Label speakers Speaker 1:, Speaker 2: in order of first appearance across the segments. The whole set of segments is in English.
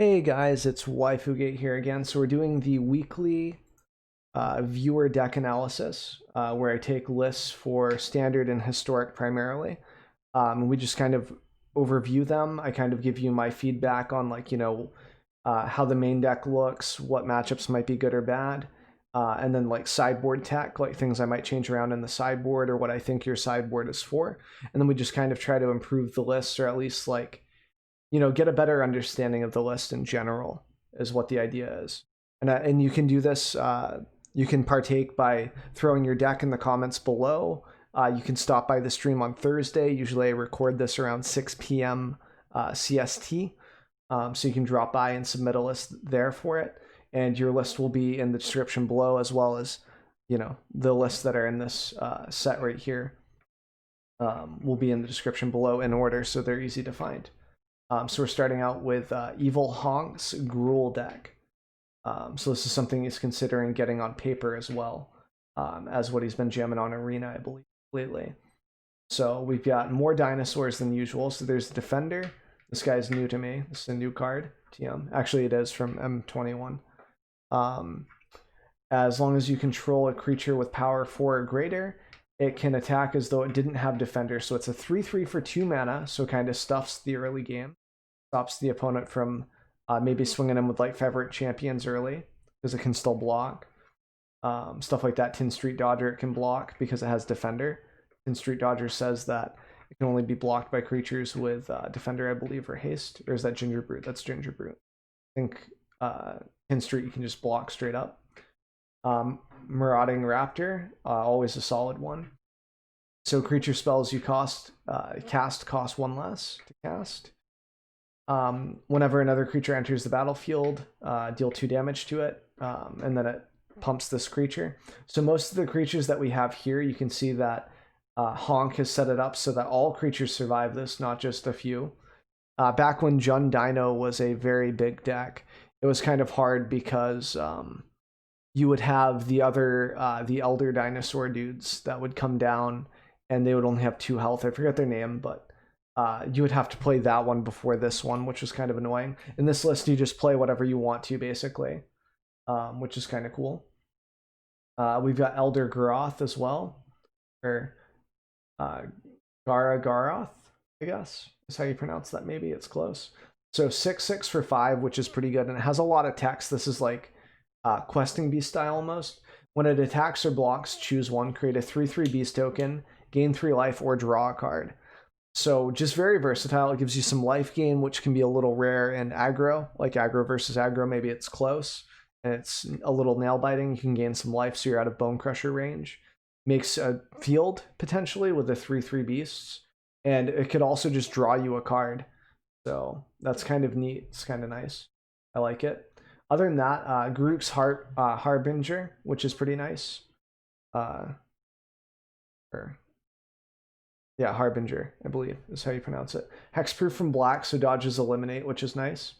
Speaker 1: Hey guys, it's WaifuGate here again. So we're doing the weekly viewer deck analysis where I take lists for standard and historic primarily. We just kind of overview them. I kind of give you my feedback on how the main deck looks, what matchups might be good or bad, and then like sideboard tech, like things I might change around in the sideboard or what I think your sideboard is for. And then we just kind of try to improve the list or at least get a better understanding of the list in general is what the idea is. And you can do this. You can partake by throwing your deck in the comments below. You can stop by the stream on Thursday. Usually I record this around 6 p.m. CST. So you can drop by and submit a list there for it. And your list will be in the description below, as well as, the lists that are in this set right here will be in the description below in order, so they're easy to find. So we're starting out with Evil Honk's Gruul deck. So this is something he's considering getting on paper as well, as what he's been jamming on Arena, I believe, lately. So we've got more dinosaurs than usual. So there's the Defender. This guy's new to me. This is a new card. TM. Actually, it is from M21. As long as you control a creature with power 4 or greater, it can attack as though it didn't have Defender. So it's a 3/3 for 2 mana, so kind of stuffs the early game. Stops the opponent from maybe swinging him with like favorite champions early, because it can still block. Stuff like that. Tin Street Dodger, it can block because it has Defender. Tin Street Dodger says that it can only be blocked by creatures with Defender, I believe, or Haste. Or is that Ginger Brute? That's Ginger Brute. I think Tin Street you can just block straight up. Marauding Raptor, always a solid one. So creature spells you cast cost 1 less to cast. Whenever another creature enters the battlefield, deal 2 damage to it, and then it pumps this creature. So most of the creatures that we have here, you can see that Honk has set it up so that all creatures survive this, not just a few. Back when Jund Dino was a very big deck, it was kind of hard because you would have the Elder Dinosaur dudes that would come down, and they would only have 2 health. I forget their name, but you would have to play that one before this one, which was kind of annoying. In this list, you just play whatever you want to, basically, which is kind of cool. We've got Elder Garoth as well, or Garoth, I guess is how you pronounce that. Maybe it's close. So 6/6 for 5, which is pretty good, and it has a lot of text. This is like questing beast style almost. When it attacks or blocks, choose one, create a 3/3 beast token, gain 3 life, or draw a card. So just very versatile. It gives you some life gain, which can be a little rare in aggro, like aggro versus aggro. Maybe it's close and it's a little nail biting. You can gain some life, so you're out of Bone Crusher range. Makes a field potentially with the 3/3 beasts, and it could also just draw you a card. So that's kind of neat. It's kind of nice. I like it. Other than that, Grook's Harbinger, which is pretty nice. Yeah, Harbinger, I believe is how you pronounce it. Hexproof from black, so dodges eliminate, which is nice.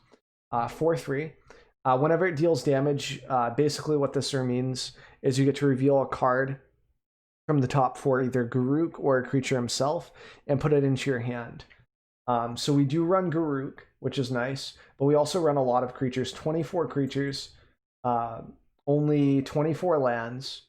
Speaker 1: 4/3. Whenever it deals damage, basically what this means is you get to reveal a card from the top 4, either Garruk or a creature himself, and put it into your hand. So we do run Garruk, which is nice, but we also run a lot of creatures, 24 creatures, only 24 lands.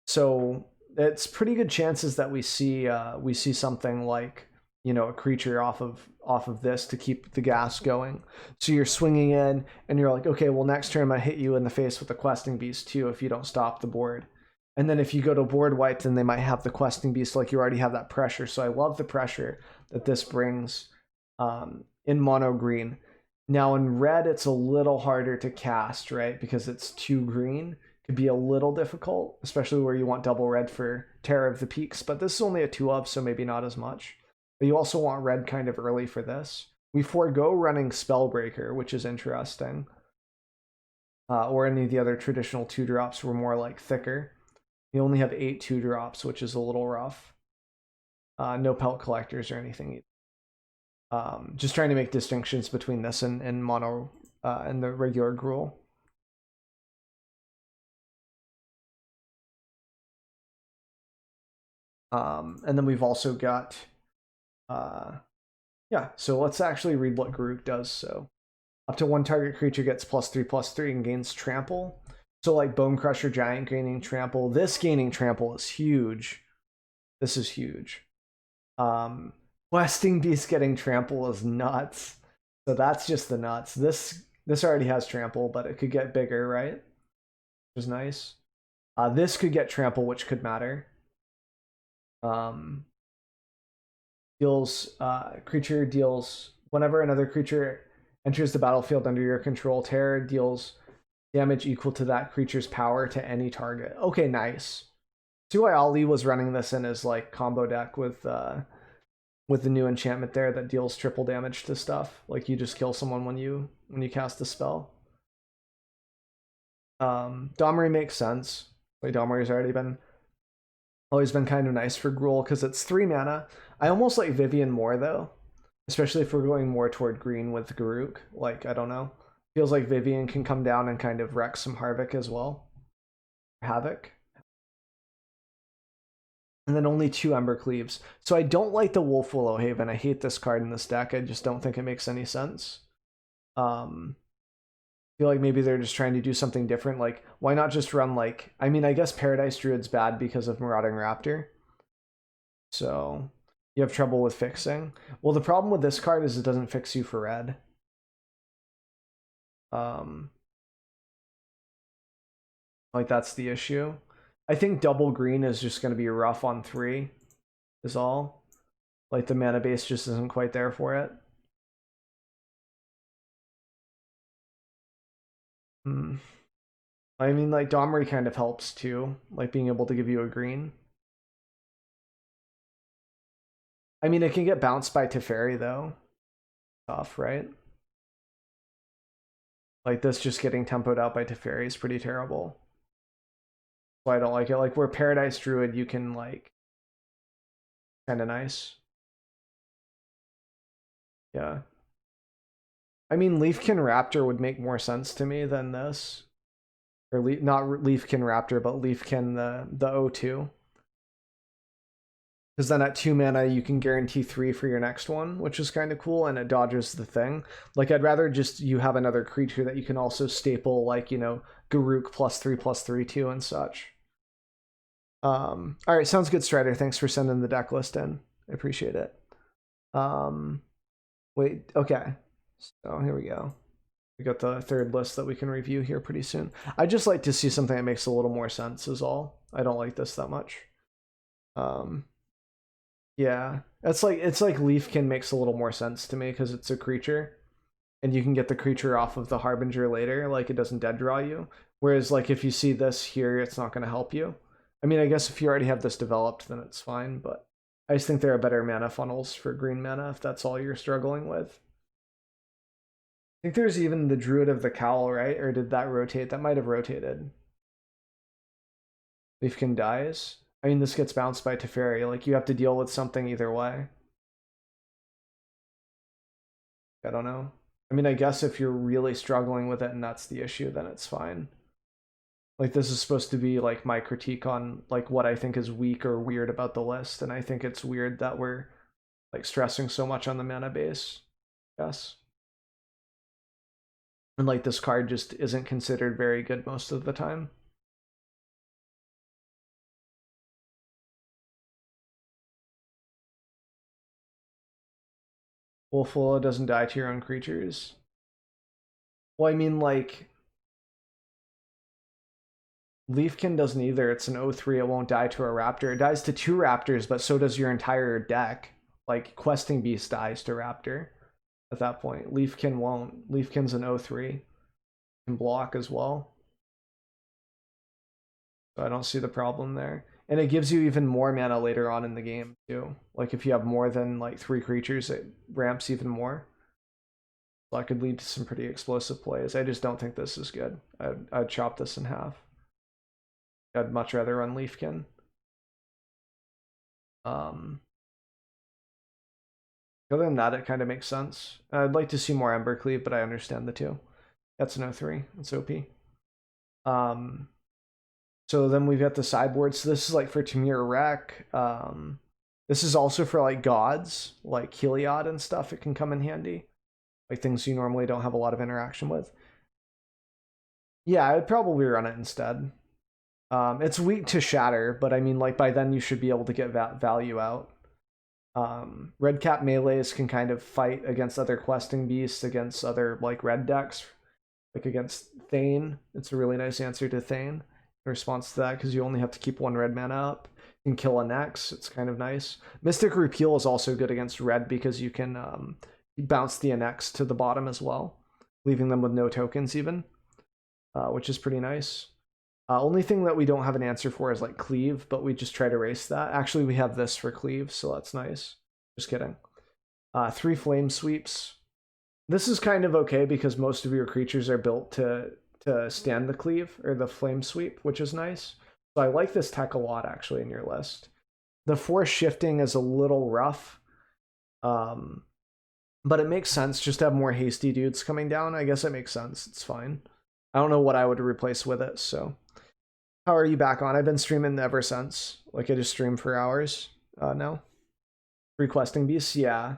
Speaker 1: So it's pretty good chances that we see something like a creature off of this to keep the gas going. So you're swinging in and you're like, okay, well, next turn I'm gonna hit you in the face with the questing beast too if you don't stop the board. And then if you go to board wipe, then they might have the questing beast, like you already have that pressure. So I love the pressure that this brings in mono green. Now in red, it's a little harder to cast, right? Because it's 2 green. Could be a little difficult, especially where you want double red for Terror of the Peaks, but this is only a 2 of, so maybe not as much. But you also want red kind of early for this. We forego running Spellbreaker, which is interesting. Or any of the other traditional 2-drops were more like thicker. You only have 8 2-drops, which is a little rough. No Pelt Collectors or anything either. Just trying to make distinctions between this and mono and the regular Gruul. And then we've also got, yeah, so let's actually read what Garruk does. So Up to one target creature gets +3/+3 and gains trample. So like Bone Crusher Giant gaining trample. This gaining trample is huge. This is huge. Questing Beast getting trample is nuts. So that's just the nuts. This already has trample, but it could get bigger, right? Which is nice. This could get trample, which could matter. Creature deals whenever another creature enters the battlefield under your control, terror deals damage equal to that creature's power to any target. Okay, nice. See why Ali was running this in his like combo deck with the new enchantment there that deals triple damage to stuff. Like you just kill someone when you cast a spell. Domri makes sense. Like Domri's always been kind of nice for Gruul because it's 3 mana. I almost like Vivian more though, especially if we're going more toward green with Garruk. Like I don't know, feels like Vivian can come down and kind of wreck some Havoc as well. Havoc. And then only 2 Embercleaves. So I don't like the Wolf Willow Haven. I hate this card in this deck. I just don't think it makes any sense. I feel like maybe they're just trying to do something different. Like, why not just run like, I mean, I guess Paradise Druid's bad because of Marauding Raptor. So you have trouble with fixing. Well, the problem with this card is it doesn't fix you for red. Like that's the issue. I think double green is just going to be rough on 3 is all. Like the mana base just isn't quite there for it. I mean, like Domri kind of helps too, like being able to give you a green. I mean, it can get bounced by Teferi though. Tough, right? Like this just getting tempoed out by Teferi is pretty terrible. Why I don't like it. Like where Paradise Druid, you can like kind of nice. Yeah. I mean, Leafkin Raptor would make more sense to me than this. Or not Leafkin Raptor, but Leafkin the O2. Because then at 2 mana, you can guarantee 3 for your next one, which is kind of cool, and it dodges the thing. Like, I'd rather just you have another creature that you can also staple, like, you know, Garruk +3/+3 to and such. All right, sounds good, Strider. Thanks for sending the deck list in. I appreciate it. Wait, okay. So here we go. We got the 3rd list that we can review here pretty soon. I just like to see something that makes a little more sense is all. I don't like this that much. Yeah, it's like Leafkin makes a little more sense to me because it's a creature, and you can get the creature off of the Harbinger later. Like it doesn't dead draw you. Whereas like if you see this here, it's not going to help you. I mean, I guess if you already have this developed, then it's fine. But I just think there are better mana funnels for green mana if that's all you're struggling with. I think there's even the Druid of the Cowl, right? Or did that rotate? That might have rotated. Leafkin dies. I mean, this gets bounced by Teferi. Like, you have to deal with something either way. I don't know. I mean, I guess if you're really struggling with it and that's the issue, then it's fine. Like, this is supposed to be, like, my critique on, like, what I think is weak or weird about the list, and I think it's weird that we're, like, stressing so much on the mana base. Yes. And, like, this card just isn't considered very good most of the time. Wolfwillow doesn't die to your own creatures. Well, I mean, like, Leafkin doesn't either. It's an 0/3. It won't die to a raptor. It dies to 2 raptors, but so does your entire deck. Like, Questing Beast dies to raptor at that point. Leafkin won't. Leafkin's an 0/3. Can block as well. So I don't see the problem there. And it gives you even more mana later on in the game, too. Like, if you have more than, like, 3 creatures, it ramps even more. So that could lead to some pretty explosive plays. I just don't think this is good. I'd chop this in half. I'd much rather run Leafkin. Other than that, it kind of makes sense. I'd like to see more Embercleave, but I understand the 2. That's an 0/3. It's OP. So then we've got the sideboard. So this is like for Tamir Rec. This is also for like gods, like Heliod and stuff. It can come in handy. like things you normally don't have a lot of interaction with. Yeah, I would probably run it instead. It's weak to shatter, but I mean, like by then you should be able to get value out. Red cap melees can kind of fight against other questing beasts, against other like red decks, like against Thane. It's a really nice answer to Thane in response to that, because you only have to keep one red mana up and kill an X. It's kind of nice. Mystic Repeal is also good against red because you can bounce the NX to the bottom as well, leaving them with no tokens even, which is pretty nice. Only thing that we don't have an answer for is like cleave, but we just try to erase that. Actually, we have this for cleave, so that's nice. Just kidding. 3 flame sweeps. This is kind of okay because most of your creatures are built to stand the cleave or the flame sweep, which is nice. So I like this tech a lot actually in your list. The force shifting is a little rough, but it makes sense just to have more hasty dudes coming down. I guess it makes sense. It's fine. I don't know what I would replace with it, so. How are you back on? I've been streaming ever since. Like I just stream for hours now. Requesting beasts, yeah.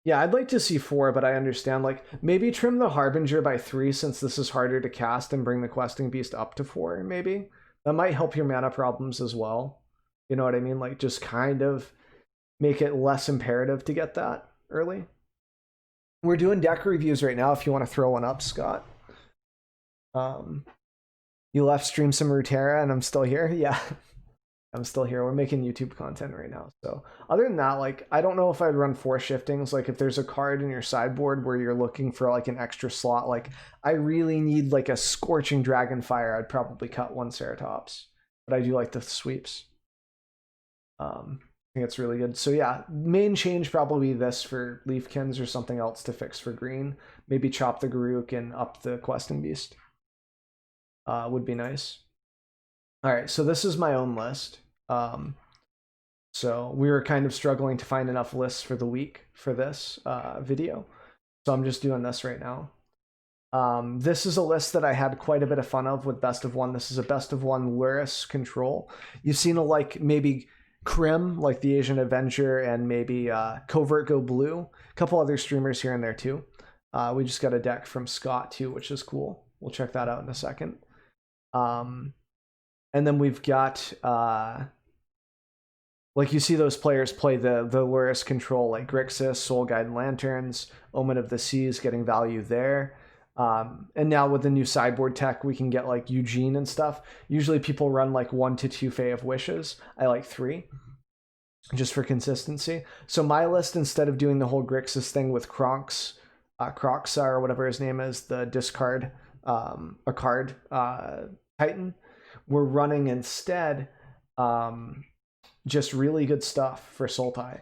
Speaker 1: Yeah, I'd like to see 4, but I understand. Like maybe trim the Harbinger by 3 since this is harder to cast, and bring the questing beast up to 4, maybe. That might help your mana problems as well. You know what I mean? Like just kind of make it less imperative to get that early. We're doing deck reviews right now if you want to throw one up, Scott. You left stream some Ruterra and I'm still here? Yeah, I'm still here. We're making YouTube content right now. So other than that, like, I don't know if I'd run 4 shiftings. Like if there's a card in your sideboard where you're looking for like an extra slot, like I really need like a Scorching Dragonfire, I'd probably cut 1 Ceratops. But I do like the sweeps. I think it's really good. So yeah, main change probably this for Leafkins or something else to fix for green. Maybe chop the Garruk and up the Questing Beast. Would be nice. All right, so this is my own list. So we were kind of struggling to find enough lists for the week for this video. So I'm just doing this right now. This is a list that I had quite a bit of fun of with best of 1. This is a best of 1 Luris control. You've seen a like maybe Krim, like the Asian Avenger, and maybe Covert Go Blue. A couple other streamers here and there too. We just got a deck from Scott too, which is cool. We'll check that out in a second. And then we've got like you see those players play the Luris control, like Grixis, Soul Guide Lanterns, Omen of the Seas, getting value there. And now with the new sideboard tech, we can get like Eugene and stuff. Usually people run like 1 to 2 Fae of Wishes. I like 3, just for consistency. So my list, instead of doing the whole Grixis thing with Kroxa or whatever his name is, the discard a card Titan, we're running instead just really good stuff for Sultai,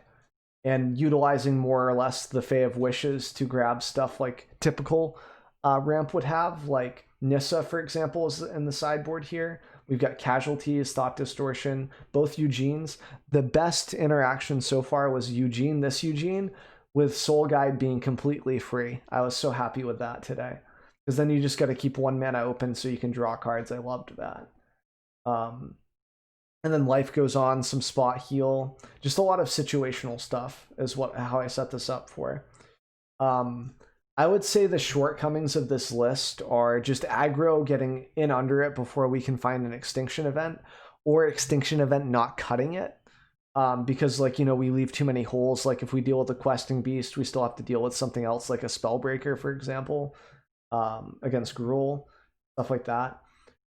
Speaker 1: and utilizing more or less the Fae of Wishes to grab stuff like typical ramp would have, like Nissa, for example, is in the sideboard here. We've got Casualties, Thought Distortion, both Eugenes. The best interaction so far was Eugene, this Eugene, with Soul Guide being completely free. I was so happy with that today, because then you just got to keep 1 mana open so you can draw cards. I loved that. And then Life Goes On, some spot heal, just a lot of situational stuff is how I set this up for. I would say the shortcomings of this list are just aggro getting in under it before we can find an extinction event, or extinction event not cutting it. Because like, you know, we leave too many holes. Like if we deal with a questing beast, we still have to deal with something else like a Spellbreaker, for example, against Gruul, stuff like that.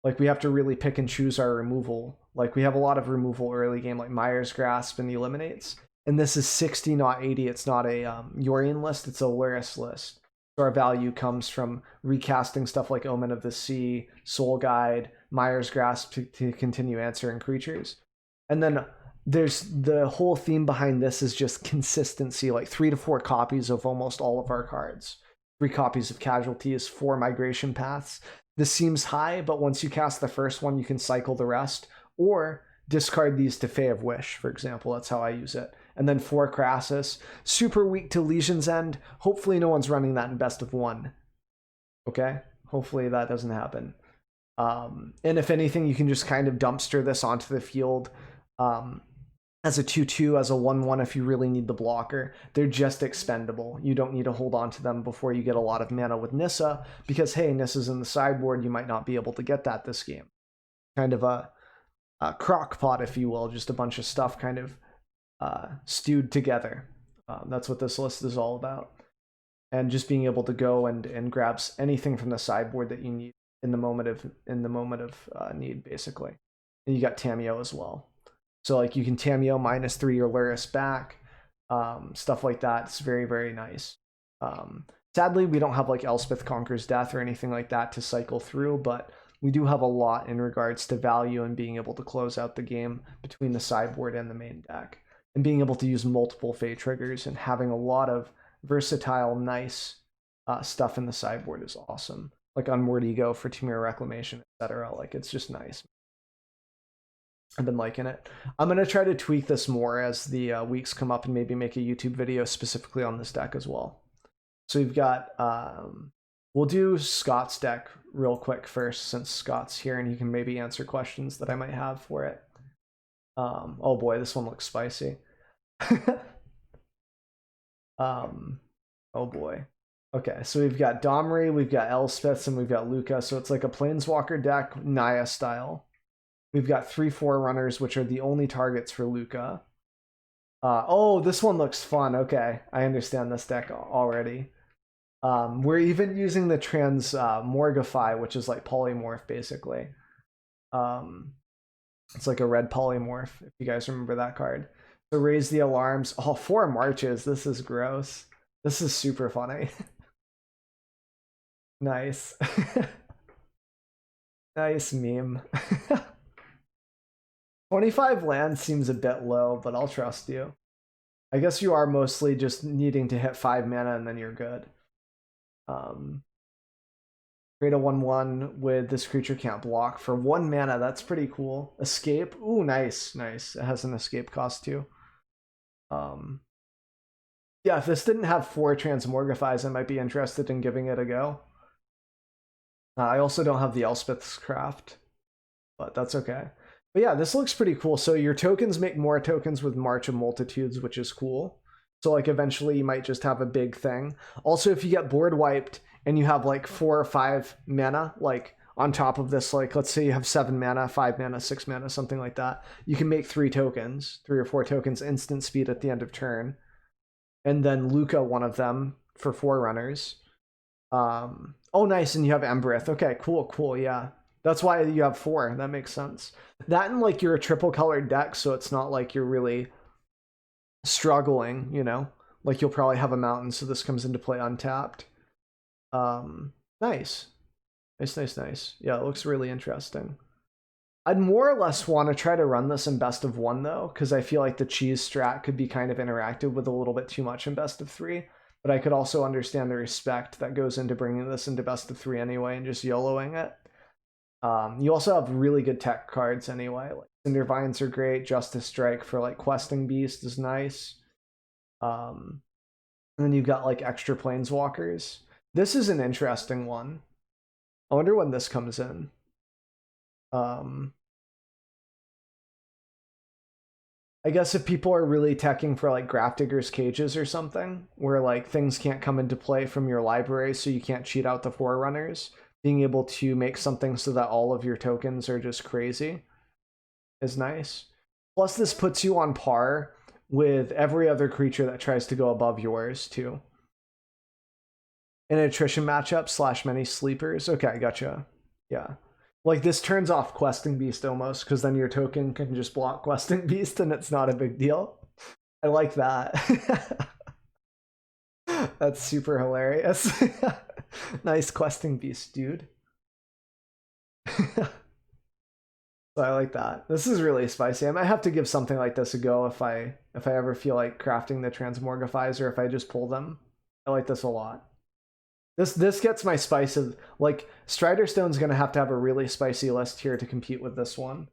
Speaker 1: Like we have to really pick and choose our removal. Like we have a lot of removal early game, like Mire's Grasp and Eliminates. And this is 60, not 80. It's not a Yorion list, it's a Luris list. So our value comes from recasting stuff like Omen of the Sea, Soul Guide, Mire's Grasp to continue answering creatures. And then there's the whole theme behind this is just consistency, like 3 to 4 copies of almost all of our cards. 3 copies of Casualties, 4 Migration Paths. This seems high, but once you cast the first one, you can cycle the rest, or discard these to Fae of Wish, for example. That's how I use it. And then 4 Crassus. Super weak to Legion's End. Hopefully no one's running that in best of 1. Okay? Hopefully that doesn't happen. And if anything, you can just kind of dumpster this onto the field. as a 2/2, as a 1/1 if you really need the blocker. They're just expendable. You don't need to hold on to them before you get a lot of mana with Nissa, because hey, Nissa's in the sideboard, you might not be able to get that this game. Kind of a crock pot, if you will, just a bunch of stuff kind of stewed together. That's what this list is all about. And just being able to go and grab anything from the sideboard that you need in the moment of need, basically. And you got Tamiyo as well. So like you can Tamiyo -3 your Luris back, stuff like that. It's very, very nice. Sadly, we don't have like Elspeth Conquers Death or anything like that to cycle through, but we do have a lot in regards to value and being able to close out the game between the sideboard and the main deck. And being able to use multiple Fate triggers and having a lot of versatile, nice stuff in the sideboard is awesome. Like Unward Ego for Temur Reclamation, etc. Like it's just nice. I've been liking it. I'm going to try to tweak this more as the weeks come up and maybe make a YouTube video specifically on this deck as well. So we've got, we'll do Scott's deck real quick first, since Scott's here and he can maybe answer questions that I might have for it. Oh boy, this one looks spicy. Oh boy. Okay, so we've got Domri, we've got Elspeth, and we've got Luca. So it's like a Planeswalker deck, Naya style. We've got 3 Forerunners, which are the only targets for Luca. Oh, this one looks fun. Okay, I understand this deck already. We're even using the Transmorgify, which is like polymorph, basically. It's like a red polymorph, if you guys remember that card. So raise the alarms. Oh, 4 marches. This is gross. This is super funny. Nice. Nice meme. 25 land seems a bit low, but I'll trust you. I guess you are mostly just needing to hit 5 mana and then you're good. Create a 1/1 with this creature can't block for 1 mana. That's pretty cool. Escape. Ooh, nice, nice. It has an escape cost too. Yeah, if this didn't have 4 Transmorgifies, I might be interested in giving it a go. I also don't have the Elspeth's Craft, but that's okay. But yeah, this looks pretty cool. So your tokens make more tokens with March of Multitudes, which is cool. So like eventually you might just have a big thing. Also, if you get board wiped and you have like 4 or 5 mana, like on top of this, like let's say you have 7 mana, 5 mana, 6 mana, something like that, you can make 3 or 4 tokens instant speed at the end of turn. And then Luca, one of them for Forerunners. Oh, nice, and you have Embereth. Okay, cool, yeah. That's why you have 4. That makes sense. That and like you're a triple colored deck, so it's not like you're really struggling, you know? Like you'll probably have a mountain, so this comes into play untapped. Nice. Nice. Yeah, it looks really interesting. I'd more or less want to try to run this in best of 1 though, because I feel like the cheese strat could be kind of interactive with a little bit too much in best of 3. But I could also understand the respect that goes into bringing this into best of 3 anyway and just YOLOing it. You also have really good tech cards anyway. Like Cinder Vines are great. Justice Strike for like Questing Beast is nice. And then you've got like extra Planeswalkers. This is an interesting one. I wonder when this comes in. I guess if people are really teching for like Grafdigger's Cages or something, where like things can't come into play from your library, so you can't cheat out the Forerunners, being able to make something so that all of your tokens are just crazy is nice. Plus, this puts you on par with every other creature that tries to go above yours too. An attrition matchup / many sleepers. Okay, gotcha. Yeah. Like this turns off Questing Beast almost, because then your token can just block Questing Beast and it's not a big deal. I like that. That's super hilarious. Nice Questing Beast, dude. So I like that. This is really spicy. I might have to give something like this a go if I ever feel like crafting the Transmorgifies, or if I just pull them. I like this a lot. This gets my spice of like Strider Stone's gonna have to have a really spicy list here to compete with this one.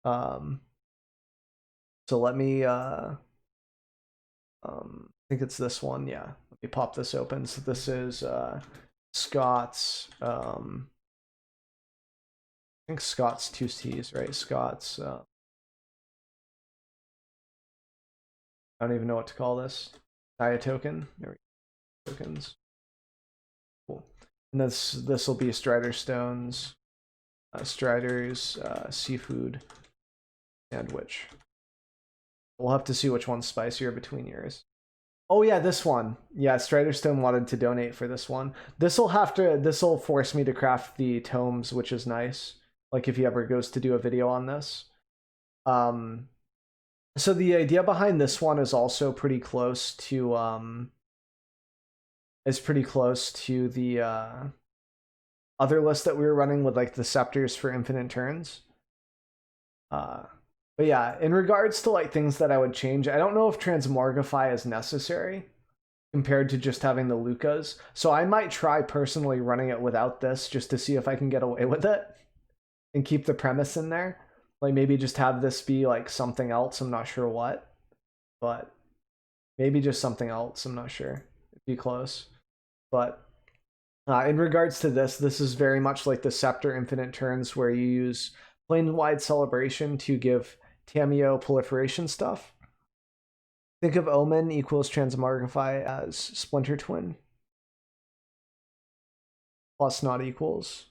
Speaker 1: So let me I think it's this one, yeah. Let me pop this open. So this is Scott's I think Scott's 2 C's, right? Scott's I don't even know what to call this. Dia token. There we go. Tokens. Cool. And this will be Strider Stones, Striders, Seafood Sandwich. We'll have to see which one's spicier between yours. Oh yeah, this one. Yeah, Striderstone wanted to donate for this one. This'll force me to craft the tomes, which is nice. Like if he ever goes to do a video on this. So the idea behind this one is also pretty close to the other list that we were running with like the scepters for infinite turns. But yeah, in regards to like things that I would change, I don't know if Transmorgify is necessary compared to just having the Lucas. So I might try personally running it without this just to see if I can get away with it and keep the premise in there. Like maybe just have this be like something else. I'm not sure what, but maybe just something else. I'm not sure. It'd be close. But in regards to this is very much like the Scepter Infinite Turns where you use Plane-Wide Celebration to give Tamiyo proliferation stuff. Think of Omen equals Transmogrify as Splinter Twin. Plus not equals.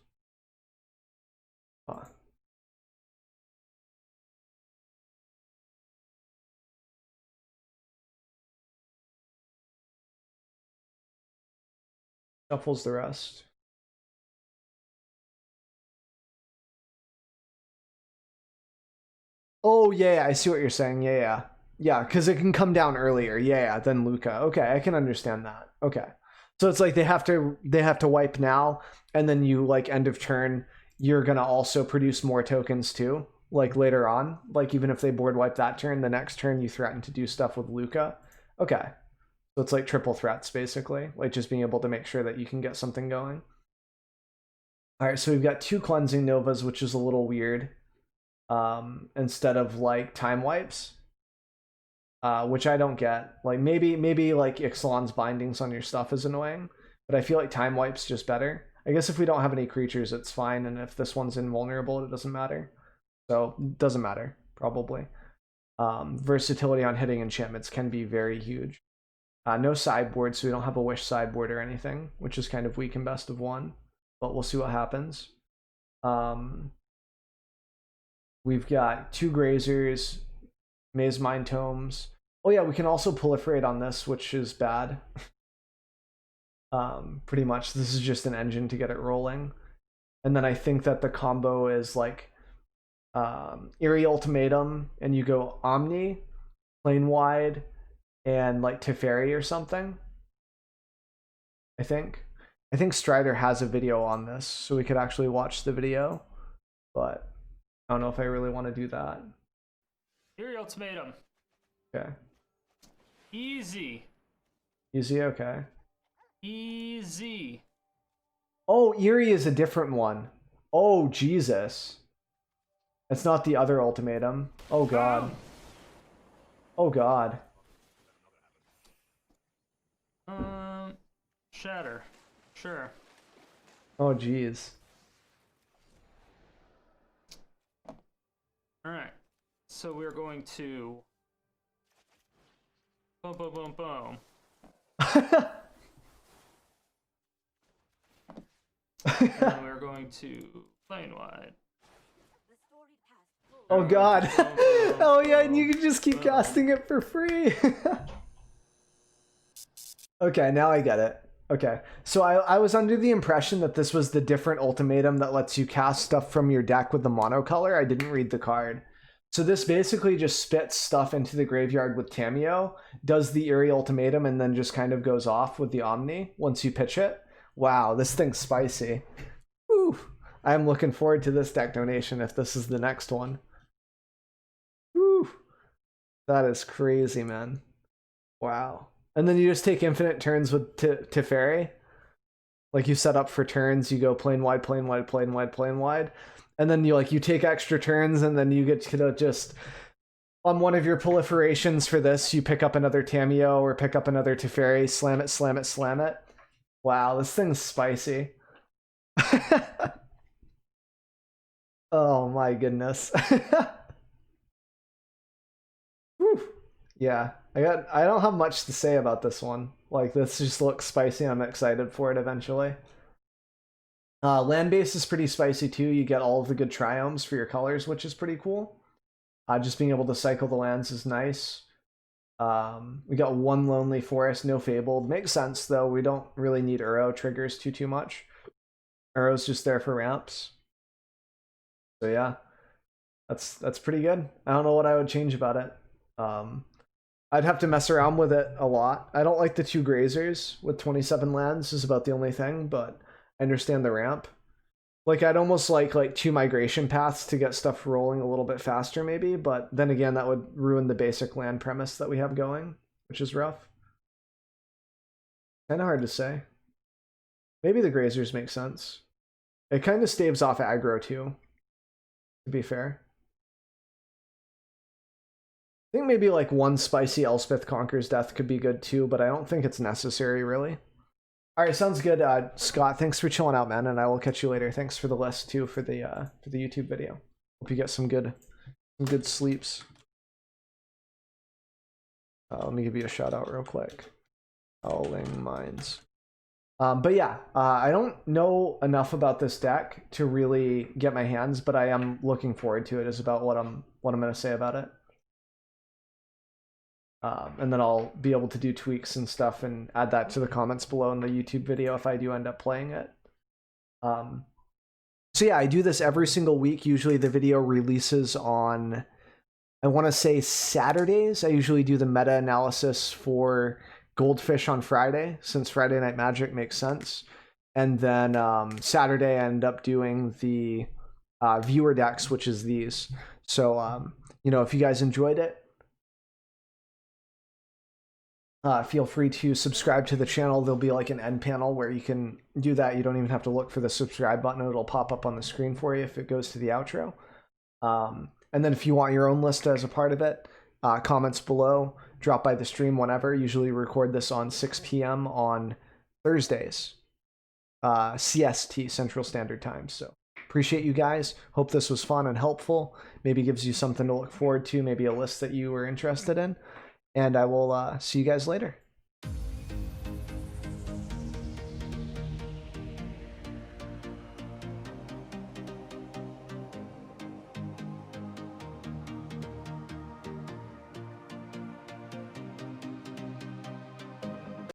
Speaker 1: Shuffles the rest. Oh yeah, I see what you're saying. Yeah, because it can come down earlier. Yeah, than Luca. Okay, I can understand that. Okay, so it's like they have to wipe now, and then you like end of turn, you're gonna also produce more tokens too. Like later on, like even if they board wipe that turn, the next turn you threaten to do stuff with Luca. Okay, so it's like triple threats basically, like just being able to make sure that you can get something going. All right, so we've got 2 cleansing novas, which is a little weird. Instead of like time wipes, which I don't get. Like maybe like Ixalan's bindings on your stuff is annoying, but I feel like time wipes just better. I guess if we don't have any creatures, it's fine, and if this one's invulnerable, it doesn't matter. So it doesn't matter probably. Versatility on hitting enchantments can be very huge. No sideboard, so we don't have a wish sideboard or anything, which is kind of weak in best of 1, but we'll see what happens. We've got 2 Grazers, Maze Mine Tomes. Oh yeah, we can also proliferate on this, which is bad. Pretty much, this is just an engine to get it rolling. And then I think that the combo is like Eerie Ultimatum, and you go Omni, Plane Wide, and like Teferi or something. I think Strider has a video on this, so we could actually watch the video, but I don't know if I really want to do that.
Speaker 2: Eerie Ultimatum.
Speaker 1: Okay.
Speaker 2: Easy.
Speaker 1: Easy, okay.
Speaker 2: Easy.
Speaker 1: Oh, Eerie is a different one. Oh, Jesus. It's not the other ultimatum. Oh, God. Oh, God.
Speaker 2: Shatter. Sure.
Speaker 1: Oh, jeez.
Speaker 2: Alright. So we're going to... Boom, boom, boom, boom. And then we're going to Plane Wide.
Speaker 1: Oh God. Oh yeah, and you can just keep casting it for free. Okay, now I get it. Okay, so I was under the impression that this was the different ultimatum that lets you cast stuff from your deck with the monocolor. I didn't read the card. So this basically just spits stuff into the graveyard with Tamiyo, does the Eerie Ultimatum, and then just kind of goes off with the Omni once you pitch it. Wow, this thing's spicy. Whew. I'm looking forward to this deck donation if this is the next one. Whew. That is crazy, man. Wow. And then you just take infinite turns with Teferi. Like you set up for turns, you go plane wide, plane wide, plane wide, plane wide. And then you take extra turns, and then you get to just, on one of your proliferations for this, you pick up another Tamiyo or pick up another Teferi, slam it, slam it, slam it. Wow, this thing's spicy. Oh my goodness. Whew. Yeah, I don't have much to say about this one. Like, this just looks spicy. I'm excited for it eventually. Land base is pretty spicy too. You get all of the good triomes for your colors, which is pretty cool. Just being able to cycle the lands is nice. We got one Lonely Forest, no Fabled. Makes sense though. We don't really need Uro triggers too much. Uro's just there for ramps. So yeah, that's pretty good. I don't know what I would change about it. I'd have to mess around with it a lot. I don't like the 2 grazers with 27 lands is about the only thing, but I understand the ramp. Like, I'd almost like 2 migration paths to get stuff rolling a little bit faster maybe, but then again that would ruin the basic land premise that we have going, which is rough. Kind of hard to say. Maybe the grazers make sense. It kind of staves off aggro too, to be fair. I think maybe like 1 spicy Elspeth Conquers Death could be good too, but I don't think it's necessary really. All right, sounds good. Scott, thanks for chilling out, man, and I will catch you later. Thanks for the list too for the YouTube video. Hope you get some good sleeps. Let me give you a shout out real quick. Howling Minds. But yeah, I don't know enough about this deck to really get my hands, but I am looking forward to it. Is about what I'm gonna say about it. And then I'll be able to do tweaks and stuff and add that to the comments below in the YouTube video if I do end up playing it. So yeah, I do this every single week. Usually the video releases on, I want to say Saturdays. I usually do the meta analysis for Goldfish on Friday, since Friday Night Magic makes sense. And then Saturday I end up doing the viewer decks, which is these. So, you know, if you guys enjoyed it, feel free to subscribe to the channel. There'll be like an end panel where you can do that. You don't even have to look for the subscribe button. It'll pop up on the screen for you if it goes to the outro. And then if you want your own list as a part of it, comments below, drop by the stream whenever. Usually record this on 6 p.m. on Thursdays, CST, Central Standard Time. So appreciate you guys. Hope this was fun and helpful. Maybe gives you something to look forward to, maybe a list that you were interested in. And I will see you guys later.